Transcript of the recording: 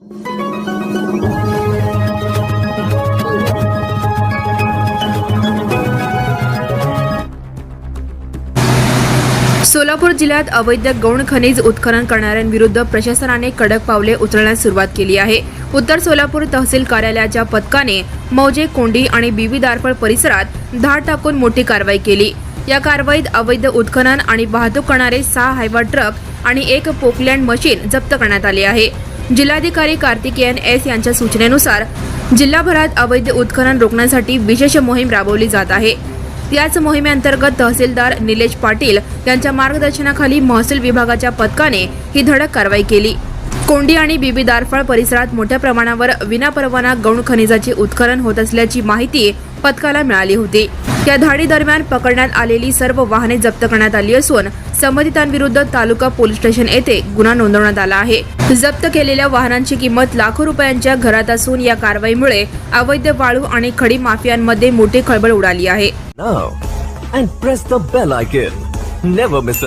सोलापूर जिल्ह्यात अवैध गौण खनिज उत्खनन करणाऱ्यांविरुद्ध प्रशासनाने कडक पावले उचलण्यास सुरुवात केली आहे। उत्तर सोलापूर तहसील कार्यालयाच्या पथकाने मौजे, कोंडी आणि बीबी दारफळ परिसरात धाड टाकून मोठी कारवाई केली। या कारवाईत अवैध उत्खनन आणि वाहतूक करणारे 6 हायवा ट्रक आणि 1 पोकलँड मशीन जप्त करण्यात आले आहे। जिल्हाधिकारी कार्तिकेयन एस यांच्या सूचनेनुसार जिल्हाभरात अवैध उत्खनन रोखण्यासाठी विशेष मोहीम राबवली जात आहे। याच मोहिमेअंतर्गत तहसीलदार निलेश पाटील यांच्या मार्गदर्शनाखाली महसूल विभागाच्या पथकाने ही धडक कारवाई केली। कोंडी आणि बीबी दारफळ परिसरात मोठ्या प्रमाणावर विनापरवाना गौण खनिजाचे उत्खनन होत असल्याची माहिती पथकाला मिळाली होती। या धाडी दरम्यान पकडण्यात आलेली सर्व वाहने जप्त करण्यात आली असून संबंधितांविरुद्ध तालुका पोलीस स्टेशन येथे गुन्हा नोंदवण्यात आला आहे। जप्त केलेल्या वाहनांची किंमत लाखो रुपयांच्या घरात असून या कारवाईमुळे अवैध वाळू आणि खडी माफियांमध्ये मोठी खळबळ उडाली आहे। Now and press the bell icon. Never miss a